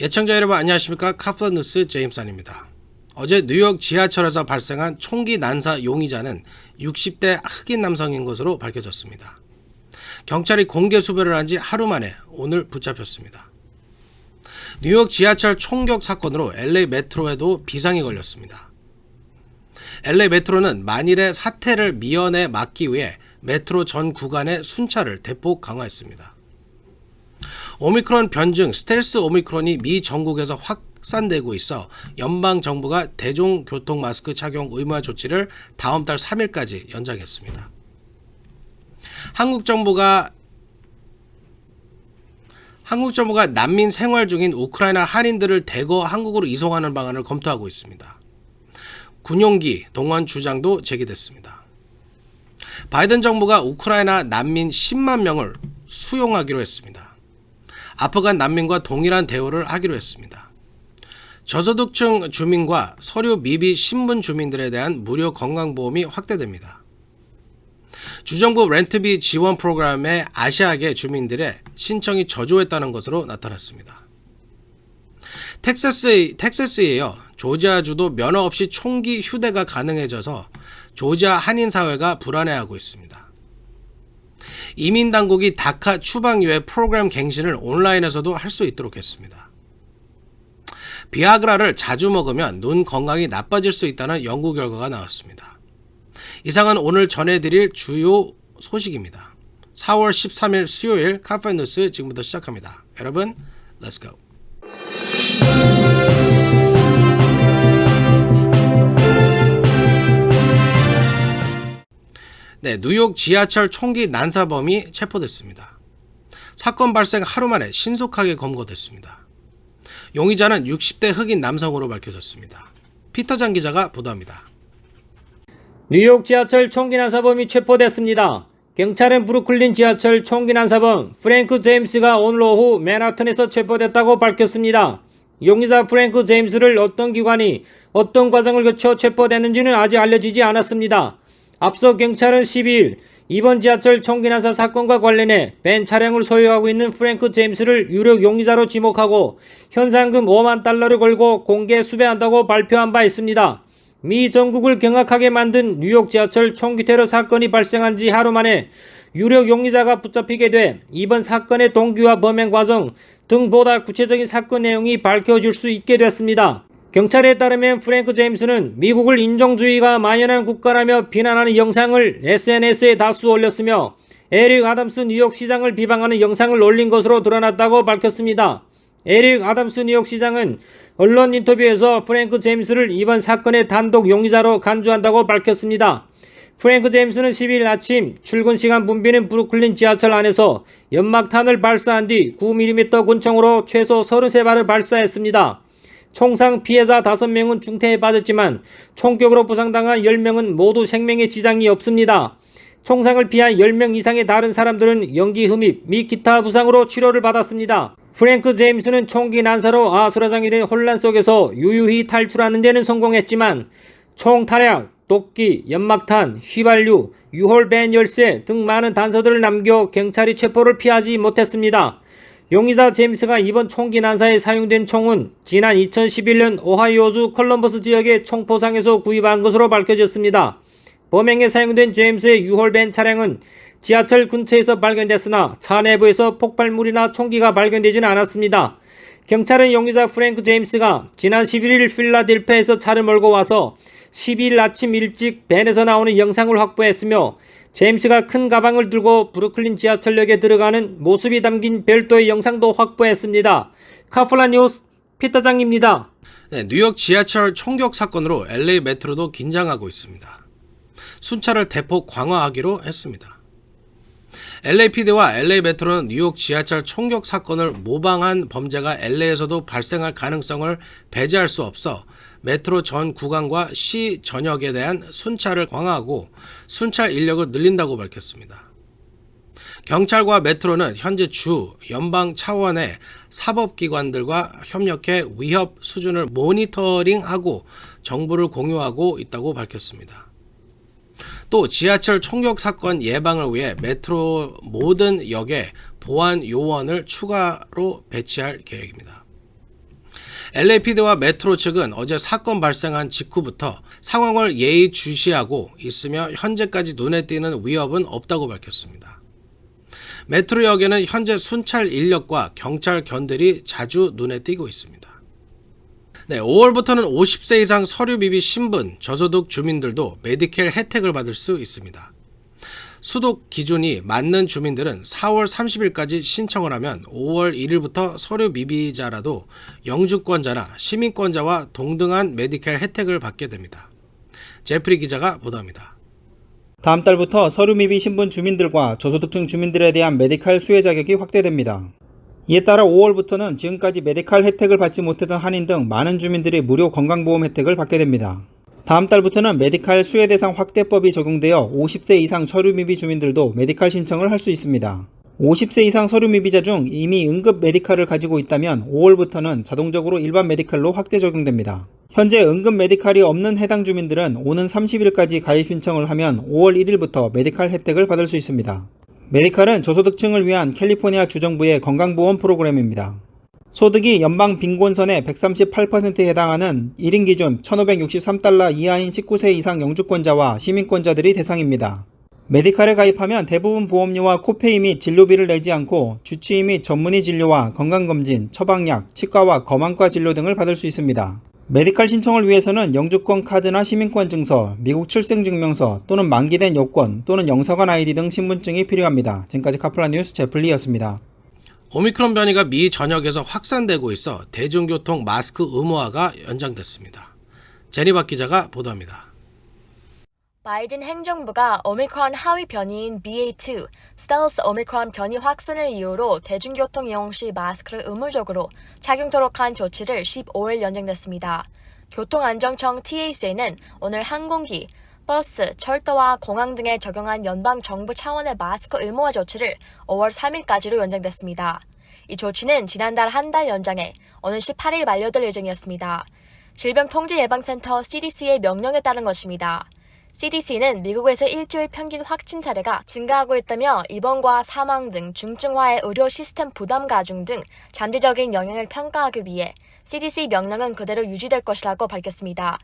예청자 여러분 안녕하십니까. 카플러뉴스 제임슨입니다. 어제 뉴욕 지하철에서 발생한 총기 난사 용의자는 60대 흑인 남성인 것으로 밝혀졌습니다. 경찰이 공개 수배를 한 지 하루 만에 오늘 붙잡혔습니다. 뉴욕 지하철 총격 사건으로 LA 메트로에도 비상이 걸렸습니다. LA 메트로는 만일의 사태를 미연에 막기 위해 메트로 전 구간의 순찰을 대폭 강화했습니다. 오미크론 변증 스텔스 오미크론이 미 전국에서 확산되고 있어 연방정부가 대중교통 마스크 착용 의무화 조치를 다음 달 3일까지 연장했습니다. 한국 정부가 난민 생활 중인 우크라이나 한인들을 대거 한국으로 이송하는 방안을 검토하고 있습니다. 군용기 동원 주장도 제기됐습니다. 바이든 정부가 우크라이나 난민 10만 명을 수용하기로 했습니다. 아프간 난민과 동일한 대우를 하기로 했습니다. 저소득층 주민과 서류 미비 신분 주민들에 대한 무료 건강보험이 확대됩니다. 주정부 렌트비 지원 프로그램에 아시아계 주민들의 신청이 저조했다는 것으로 나타났습니다. 텍사스에 이어 조지아주도 면허 없이 총기 휴대가 가능해져서 조지아 한인 사회가 불안해하고 있습니다. 이민당국이 다카 추방 유예 프로그램 갱신을 온라인에서도 할 수 있도록 했습니다. 비아그라를 자주 먹으면 눈 건강이 나빠질 수 있다는 연구 결과가 나왔습니다. 이상은 오늘 전해드릴 주요 소식입니다. 4월 13일 수요일 카페뉴스 지금부터 시작합니다. 여러분, Let's go! 뉴욕 지하철 총기 난사범이 체포됐습니다. 사건 발생 하루 만에 신속하게 검거됐습니다. 용의자는 60대 흑인 남성으로 밝혀졌습니다. 피터장 기자가 보도합니다. 뉴욕 지하철 총기 난사범이 체포됐습니다. 경찰은 브루클린 지하철 총기 난사범 프랭크 제임스가 오늘 오후 맨하튼에서 체포됐다고 밝혔습니다. 용의자 프랭크 제임스를 어떤 기관이 어떤 과정을 거쳐 체포됐는지는 아직 알려지지 않았습니다. 앞서 경찰은 12일 이번 지하철 총기 난사 사건과 관련해 벤 차량을 소유하고 있는 프랭크 제임스를 유력 용의자로 지목하고 현상금 5만 달러를 걸고 공개 수배한다고 발표한 바 있습니다. 미 전국을 경악하게 만든 뉴욕 지하철 총기 테러 사건이 발생한 지 하루 만에 유력 용의자가 붙잡히게 돼 이번 사건의 동기와 범행 과정 등 보다 구체적인 사건 내용이 밝혀질 수 있게 됐습니다. 경찰에 따르면 프랭크 제임스는 미국을 인종주의가 만연한 국가라며 비난하는 영상을 SNS에 다수 올렸으며 에릭 아담스 뉴욕시장을 비방하는 영상을 올린 것으로 드러났다고 밝혔습니다. 에릭 아담스 뉴욕시장은 언론 인터뷰에서 프랭크 제임스를 이번 사건의 단독 용의자로 간주한다고 밝혔습니다. 프랭크 제임스는 12일 아침 출근 시간 붐비는 브루클린 지하철 안에서 연막탄을 발사한 뒤 9mm 권총으로 최소 33발을 발사했습니다. 총상 피해자 5명은 중태에 빠졌지만 총격으로 부상당한 10명은 모두 생명에 지장이 없습니다. 총상을 피한 10명 이상의 다른 사람들은 연기 흠입 및 기타 부상으로 치료를 받았습니다. 프랭크 제임스는 총기 난사로 아수라장이 된 혼란 속에서 유유히 탈출하는 데는 성공했지만 총탄약, 도끼, 연막탄, 휘발유, 유홀벤 열쇠 등 많은 단서들을 남겨 경찰이 체포를 피하지 못했습니다. 용의자 제임스가 이번 총기 난사에 사용된 총은 지난 2011년 오하이오주 컬럼버스 지역의 총포상에서 구입한 것으로 밝혀졌습니다. 범행에 사용된 제임스의 유홀벤 차량은 지하철 근처에서 발견됐으나 차 내부에서 폭발물이나 총기가 발견되지는 않았습니다. 경찰은 용의자 프랭크 제임스가 지난 11일 필라델피아에서 차를 몰고 와서 12일 아침 일찍 벤에서 나오는 영상을 확보했으며 제임스가 큰 가방을 들고 브루클린 지하철역에 들어가는 모습이 담긴 별도의 영상도 확보했습니다. 카플라 뉴스 피터장입니다. 뉴욕 지하철 총격 사건으로 LA 메트로도 긴장하고 있습니다. 순찰을 대폭 강화하기로 했습니다. LAPD와 LA 메트로는 뉴욕 지하철 총격 사건을 모방한 범죄가 LA에서도 발생할 가능성을 배제할 수 없어 메트로 전 구간과 시 전역에 대한 순찰을 강화하고 순찰 인력을 늘린다고 밝혔습니다. 경찰과 메트로는 현재 주, 연방 차원의 사법기관들과 협력해 위협 수준을 모니터링하고 정보를 공유하고 있다고 밝혔습니다. 또 지하철 총격 사건 예방을 위해 메트로 모든 역에 보안 요원을 추가로 배치할 계획입니다. LAPD와 메트로 측은 어제 사건 발생한 직후부터 상황을 예의주시하고 있으며 현재까지 눈에 띄는 위협은 없다고 밝혔습니다. 메트로역에는 현재 순찰 인력과 경찰 견들이 자주 눈에 띄고 있습니다. 5월부터는 50세 이상 서류 미비 신분, 저소득 주민들도 메디케일 혜택을 받을 수 있습니다. 수독 기준이 맞는 주민들은 4월 30일까지 신청을 하면 5월 1일부터 서류 미비자라도 영주권자나 시민권자와 동등한 메디케일 혜택을 받게 됩니다. 제프리 기자가 보도합니다. 다음 달부터 서류 미비 신분 주민들과 저소득층 주민들에 대한 메디칼 수혜 자격이 확대됩니다. 이에 따라 5월부터는 지금까지 메디칼 혜택을 받지 못했던 한인 등 많은 주민들이 무료 건강보험 혜택을 받게 됩니다. 다음 달부터는 메디칼 수혜 대상 확대법이 적용되어 50세 이상 서류 미비 주민들도 메디칼 신청을 할 수 있습니다. 50세 이상 서류 미비자 중 이미 응급 메디칼을 가지고 있다면 5월부터는 자동적으로 일반 메디칼로 확대 적용됩니다. 현재 응급 메디칼이 없는 해당 주민들은 오는 30일까지 가입 신청을 하면 5월 1일부터 메디칼 혜택을 받을 수 있습니다. 메디칼은 저소득층을 위한 캘리포니아 주정부의 건강보험 프로그램입니다. 소득이 연방 빈곤선의 138%에 해당하는 1인 기준 1,563달러 이하인 19세 이상 영주권자와 시민권자들이 대상입니다. 메디칼에 가입하면 대부분 보험료와 코페이 및 진료비를 내지 않고 주치의 및 전문의 진료와 건강검진, 처방약, 치과와 검안과 진료 등을 받을 수 있습니다. 메디칼 신청을 위해서는 영주권 카드나 시민권 증서, 미국 출생 증명서 또는 만기된 여권 또는 영사관 아이디 등 신분증이 필요합니다. 지금까지 카플란 뉴스 제플리였습니다. 오미크론 변이가 미 전역에서 확산되고 있어 대중교통 마스크 의무화가 연장됐습니다. 제니박 기자가 보도합니다. 바이든 행정부가 오미크론 하위 변이인 BA2, 스텔스 오미크론 변이 확산을 이유로 대중교통 이용 시 마스크를 의무적으로 착용토록 한 조치를 15일 연장됐습니다. 교통안전청 TAC는 오늘 항공기, 버스, 철도와 공항 등에 적용한 연방정부 차원의 마스크 의무화 조치를 5월 3일까지로 연장됐습니다. 이 조치는 지난달 한 달 연장해 오는 18일 만료될 예정이었습니다. 질병통제예방센터 CDC의 명령에 따른 것입니다. CDC는 미국에서 일주일 평균 확진 사례가 증가하고 있다며 입원과 사망 등 중증화의 의료 시스템 부담 가중 등 잠재적인 영향을 평가하기 위해 CDC 명령은 그대로 유지될 것이라고 밝혔습니다.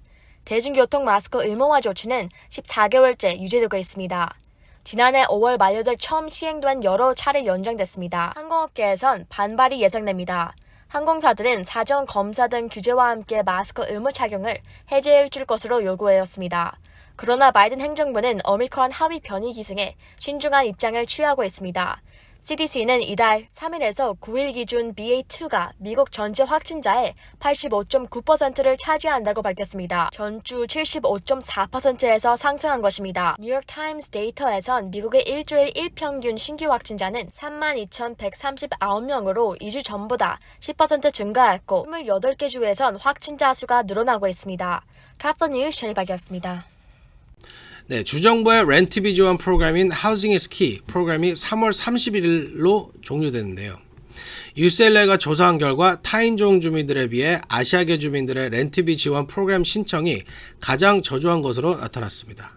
대중교통 마스크 의무화 조치는 14개월째 유지되고 있습니다. 지난해 5월 만료될 처음 시행된 여러 차례 연장됐습니다. 항공업계에선 반발이 예상됩니다. 항공사들은 사전 검사 등 규제와 함께 마스크 의무 착용을 해제해 줄 것으로 요구해왔습니다. 그러나 바이든 행정부는 오미크론 하위 변이 기승에 신중한 입장을 취하고 있습니다. CDC는 이달 3일에서 9일 기준 BA2가 미국 전체 확진자의 85.9%를 차지한다고 밝혔습니다. 전주 75.4%에서 상승한 것입니다. 뉴욕타임스 데이터에선 미국의 일주일 일평균 신규 확진자는 32,139명으로 2주 전보다 10% 증가했고 28개 주에선 확진자 수가 늘어나고 있습니다. 카플란 뉴스 제니박이었습니다. 주정부의 렌트비 지원 프로그램인 Housing is Key 프로그램이 3월 31일로 종료되는데요. UCLA가 조사한 결과 타인종 주민들에 비해 아시아계 주민들의 렌트비 지원 프로그램 신청이 가장 저조한 것으로 나타났습니다.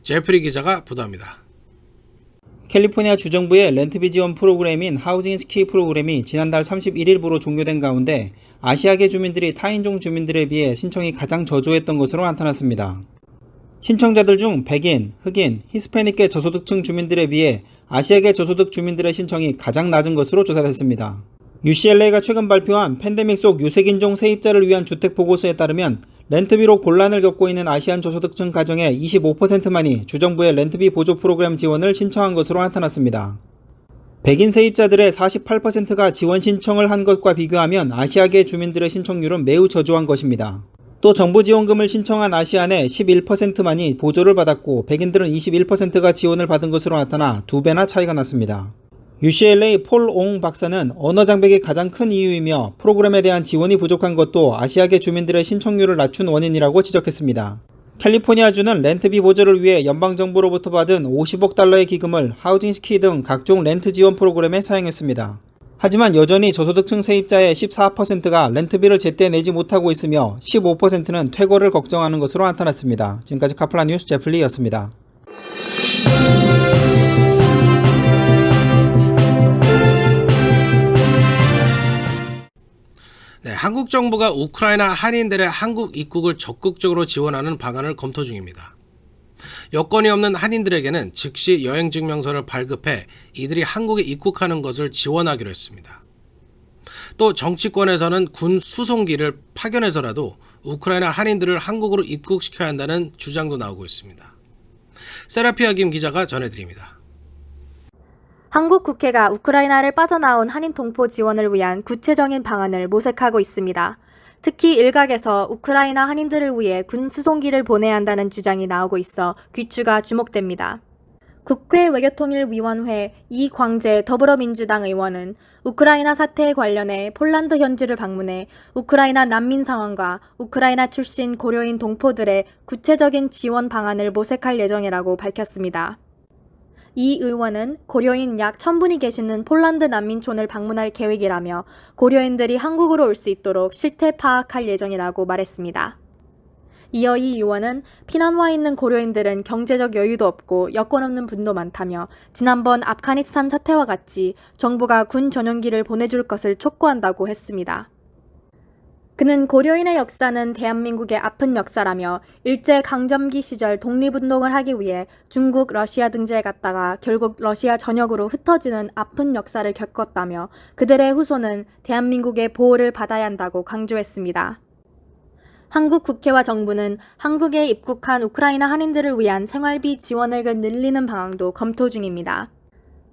제프리 기자가 보도합니다. 캘리포니아 주정부의 렌트비 지원 프로그램인 하우징 is Key 프로그램이 지난달 31일부로 종료된 가운데 아시아계 주민들이 타인종 주민들에 비해 신청이 가장 저조했던 것으로 나타났습니다. 신청자들 중 백인, 흑인, 히스패닉계 저소득층 주민들에 비해 아시아계 저소득 주민들의 신청이 가장 낮은 것으로 조사됐습니다. UCLA가 최근 발표한 팬데믹 속 유색인종 세입자를 위한 주택 보고서에 따르면 렌트비로 곤란을 겪고 있는 아시안 저소득층 가정의 25%만이 주정부의 렌트비 보조 프로그램 지원을 신청한 것으로 나타났습니다. 백인 세입자들의 48%가 지원 신청을 한 것과 비교하면 아시아계 주민들의 신청률은 매우 저조한 것입니다. 또 정부 지원금을 신청한 아시안의 11%만이 보조를 받았고 백인들은 21%가 지원을 받은 것으로 나타나 2배나 차이가 났습니다. UCLA 폴 옹 박사는 언어 장벽이 가장 큰 이유이며 프로그램에 대한 지원이 부족한 것도 아시아계 주민들의 신청률을 낮춘 원인이라고 지적했습니다. 캘리포니아주는 렌트비 보조를 위해 연방정부로부터 받은 50억 달러의 기금을 하우징 스키 등 각종 렌트 지원 프로그램에 사용했습니다. 하지만 여전히 저소득층 세입자의 14%가 렌트비를 제때 내지 못하고 있으며 15%는 퇴거를 걱정하는 것으로 나타났습니다. 지금까지 카플란 뉴스 제플리였습니다. 네, 한국 정부가 우크라이나 한인들의 한국 입국을 적극적으로 지원하는 방안을 검토 중입니다. 여권이 없는 한인들에게는 즉시 여행증명서를 발급해 이들이 한국에 입국하는 것을 지원하기로 했습니다. 또 정치권에서는 군 수송기를 파견해서라도 우크라이나 한인들을 한국으로 입국시켜야 한다는 주장도 나오고 있습니다. 세라피아 김 기자가 전해드립니다. 한국 국회가 우크라이나를 빠져나온 한인 동포 지원을 위한 구체적인 방안을 모색하고 있습니다. 특히 일각에서 우크라이나 한인들을 위해 군 수송기를 보내야 한다는 주장이 나오고 있어 귀추가 주목됩니다. 국회 외교통일위원회 이광재 더불어민주당 의원은 우크라이나 사태에 관련해 폴란드 현지를 방문해 우크라이나 난민 상황과 우크라이나 출신 고려인 동포들의 구체적인 지원 방안을 모색할 예정이라고 밝혔습니다. 이 의원은 고려인 약 1000분이 계시는 폴란드 난민촌을 방문할 계획이라며 고려인들이 한국으로 올 수 있도록 실태 파악할 예정이라고 말했습니다. 이어 이 의원은 피난 와 있는 고려인들은 경제적 여유도 없고 여권 없는 분도 많다며 지난번 아프가니스탄 사태와 같이 정부가 군 전용기를 보내줄 것을 촉구한다고 했습니다. 그는 고려인의 역사는 대한민국의 아픈 역사라며 일제강점기 시절 독립운동을 하기 위해 중국, 러시아 등지에 갔다가 결국 러시아 전역으로 흩어지는 아픈 역사를 겪었다며 그들의 후손은 대한민국의 보호를 받아야 한다고 강조했습니다. 한국 국회와 정부는 한국에 입국한 우크라이나 한인들을 위한 생활비 지원액을 늘리는 방안도 검토 중입니다.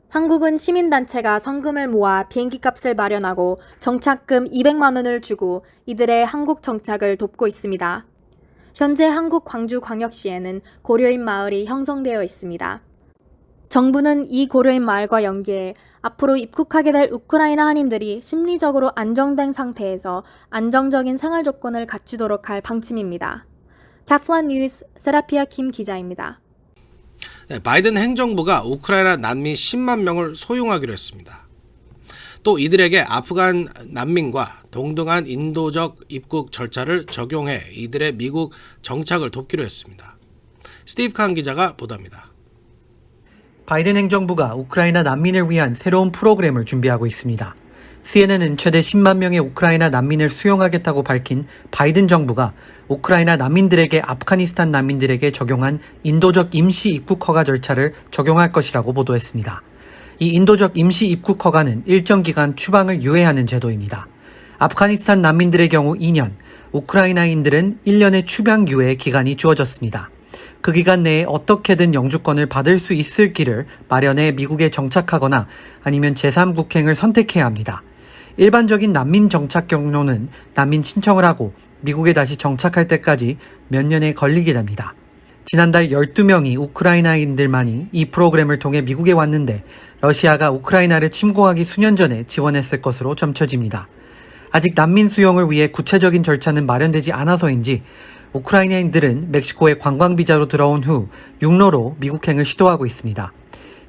한국은 시민단체가 성금을 모아 비행기값을 마련하고 정착금 200만 원을 주고 이들의 한국 정착을 돕고 있습니다. 현재 한국 광주광역시에는 고려인 마을이 형성되어 있습니다. 정부는 이 고려인 마을과 연계해 앞으로 입국하게 될 우크라이나 한인들이 심리적으로 안정된 상태에서 안정적인 생활 조건을 갖추도록 할 방침입니다. 카플란 뉴스 세라피아 김 기자입니다. 네, 바이든 행정부가 우크라이나 난민 10만 명을 소용하기로 했습니다. 또 이들에게 아프간 난민과 동등한 인도적 입국 절차를 적용해 이들의 미국 정착을 돕기로 했습니다. 스티브 칸 기자가 보도합니다. 바이든 행정부가 우크라이나 난민을 위한 새로운 프로그램을 준비하고 있습니다. CNN은 최대 10만 명의 우크라이나 난민을 수용하겠다고 밝힌 바이든 정부가 우크라이나 난민들에게 아프가니스탄 난민들에게 적용한 인도적 임시 입국 허가 절차를 적용할 것이라고 보도했습니다. 이 인도적 임시 입국 허가는 일정 기간 추방을 유예하는 제도입니다. 아프가니스탄 난민들의 경우 2년, 우크라이나인들은 1년의 추방 유예 기간이 주어졌습니다. 그 기간 내에 어떻게든 영주권을 받을 수 있을 길을 마련해 미국에 정착하거나 아니면 제3국행을 선택해야 합니다. 일반적인 난민 정착 경로는 난민 신청을 하고 미국에 다시 정착할 때까지 몇 년에 걸리게 됩니다. 지난달 12명이 우크라이나인들만이 이 프로그램을 통해 미국에 왔는데 러시아가 우크라이나를 침공하기 수년 전에 지원했을 것으로 점쳐집니다. 아직 난민 수용을 위해 구체적인 절차는 마련되지 않아서인지 우크라이나인들은 멕시코에 관광비자로 들어온 후 육로로 미국행을 시도하고 있습니다.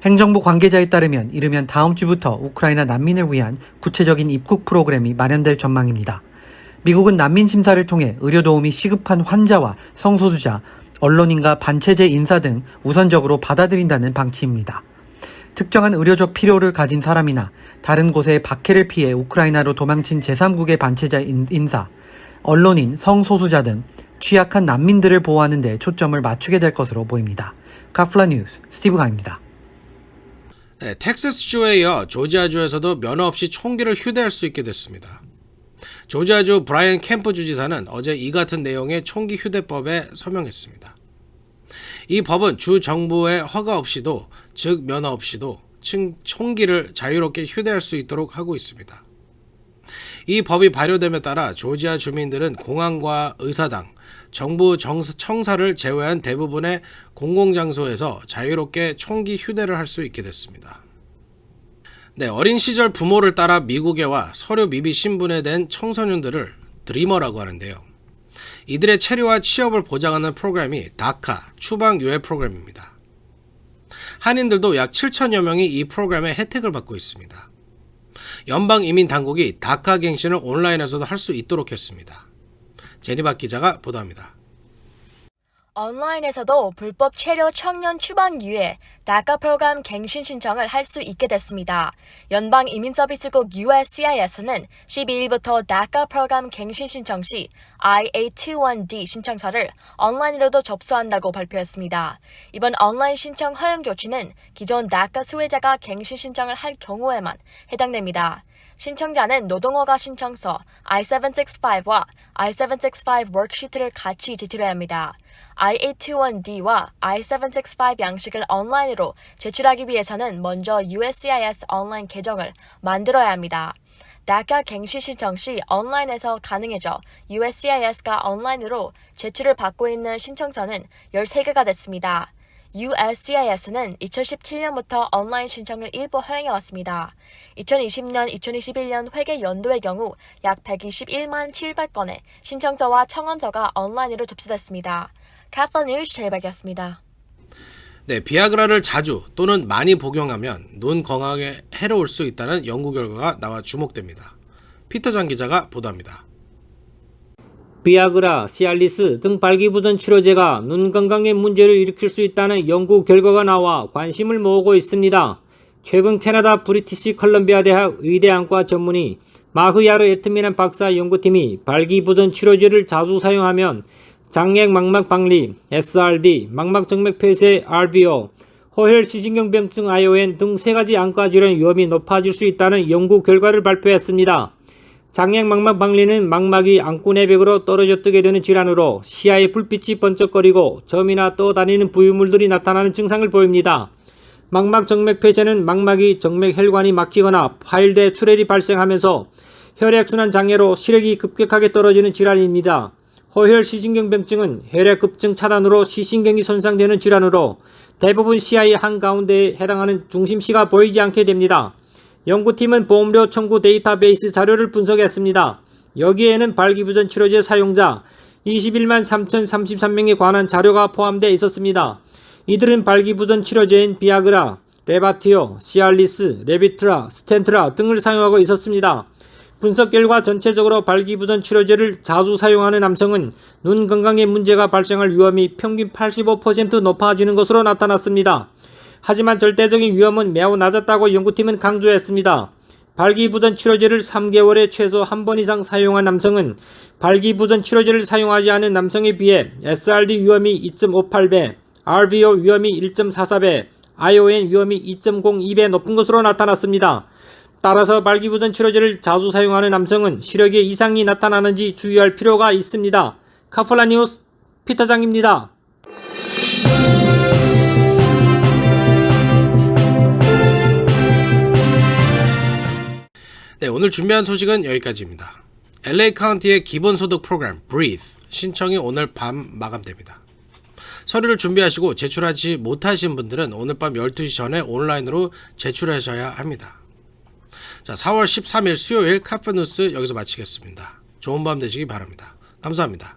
행정부 관계자에 따르면 이르면 다음 주부터 우크라이나 난민을 위한 구체적인 입국 프로그램이 마련될 전망입니다. 미국은 난민 심사를 통해 의료 도움이 시급한 환자와 성소수자, 언론인과 반체제 인사 등 우선적으로 받아들인다는 방침입니다. 특정한 의료적 필요를 가진 사람이나 다른 곳에 박해를 피해 우크라이나로 도망친 제3국의 반체자 인사, 언론인, 성소수자 등 취약한 난민들을 보호하는 데 초점을 맞추게 될 것으로 보입니다. 카플란 뉴스 스티브 가입니다. 네, 텍사스주에 이어 조지아주에서도 면허 없이 총기를 휴대할 수 있게 됐습니다. 조지아주 브라이언 캠프 주지사는 어제 이 같은 내용의 총기 휴대법에 서명했습니다. 이 법은 주 정부의 허가 없이도, 즉 면허 없이도 총기를 자유롭게 휴대할 수 있도록 하고 있습니다. 이 법이 발효됨에 따라 조지아 주민들은 공항과 의사당, 정부 청사를 제외한 대부분의 공공장소에서 자유롭게 총기 휴대를 할 수 있게 됐습니다. 네, 어린 시절 부모를 따라 미국에 와 서류 미비 신분에 된 청소년들을 드리머라고 하는데요. 이들의 체류와 취업을 보장하는 프로그램이 다카 추방 유예 프로그램입니다. 한인들도 약 7천여 명이 이 프로그램의 혜택을 받고 있습니다. 연방이민당국이 다카 갱신을 온라인에서도 할 수 있도록 했습니다. 제니박 기자가 보도합니다. 온라인에서도 불법 체류 청년 추방 이후에 다카 프로그램 갱신 신청을 할 수 있게 됐습니다. 연방 이민 서비스국 USCIS는 12일부터 다카 프로그램 갱신 신청 시 I-821D 신청서를 온라인으로도 접수한다고 발표했습니다. 이번 온라인 신청 허용 조치는 기존 다카 수혜자가 갱신 신청을 할 경우에만 해당됩니다. 신청자는 노동허가 신청서 I-765와 I-765 워크시트를 같이 제출해야 합니다. I-821D와 I-765 양식을 온라인으로 제출하기 위해서는 먼저 USCIS 온라인 계정을 만들어야 합니다. 다카 갱신 신청 시 온라인에서 가능해져 USCIS가 온라인으로 제출을 받고 있는 신청서는 13개가 됐습니다. USCIS는 2017년부터 온라인 신청을 일부 허용해왔습니다. 2020년, 2021년 회계 연도의 경우 약 121만 700건의 신청서와 청원서가 온라인으로 접수됐습니다. 카플 뉴스 제이박이었습니다. 네, 비아그라를 자주 또는 많이 복용하면 눈 건강에 해로울 수 있다는 연구 결과가 나와 주목됩니다. 피터장 기자가 보도합니다. 비아그라, 시알리스 등 발기부전 치료제가 눈 건강에 문제를 일으킬 수 있다는 연구 결과가 나와 관심을 모으고 있습니다. 최근 캐나다 브리티시 컬럼비아 대학 의대안과 전문의 마흐야르 에트미란 박사 연구팀이 발기부전 치료제를 자주 사용하면 장액 망막 박리, SRD, 망막 정맥 폐쇄 RVO, 호혈 시신경병증 ION 등 3가지 안과 질환 위험이 높아질 수 있다는 연구 결과를 발표했습니다. 장액 망막 박리는 망막이 안구 내벽으로 떨어져 뜨게 되는 질환으로 시야에 불빛이 번쩍거리고 점이나 떠다니는 부유물들이 나타나는 증상을 보입니다. 망막 정맥 폐쇄는 망막이 정맥 혈관이 막히거나 파일대 출혈이 발생하면서 혈액순환 장애로 시력이 급격하게 떨어지는 질환입니다. 호혈 시신경병증은 혈액 급증 차단으로 시신경이 손상되는 질환으로 대부분 시야의 한가운데에 해당하는 중심시가 보이지 않게 됩니다. 연구팀은 보험료 청구 데이터베이스 자료를 분석했습니다. 여기에는 발기부전 치료제 사용자 21만 3,033명에 관한 자료가 포함되어 있었습니다. 이들은 발기부전 치료제인 비아그라, 레바티오, 시알리스, 레비트라, 스텐트라 등을 사용하고 있었습니다. 분석 결과 전체적으로 발기부전 치료제를 자주 사용하는 남성은 눈 건강에 문제가 발생할 위험이 평균 85% 높아지는 것으로 나타났습니다. 하지만 절대적인 위험은 매우 낮았다고 연구팀은 강조했습니다. 발기부전 치료제를 3개월에 최소 한 번 이상 사용한 남성은 발기부전 치료제를 사용하지 않은 남성에 비해 SRD 위험이 2.58배, RVO 위험이 1.44배, ION 위험이 2.02배 높은 것으로 나타났습니다. 따라서 발기부전 치료제를 자주 사용하는 남성은 시력에 이상이 나타나는지 주의할 필요가 있습니다. 카플라 뉴스 피터장입니다. 네, 오늘 준비한 소식은 여기까지입니다. LA 카운티의 기본소득 프로그램 Breathe 신청이 오늘 밤 마감됩니다. 서류를 준비하시고 제출하지 못하신 분들은 오늘 밤 12시 전에 온라인으로 제출하셔야 합니다. 자, 4월 13일 수요일 카프뉴스 여기서 마치겠습니다. 좋은 밤 되시기 바랍니다. 감사합니다.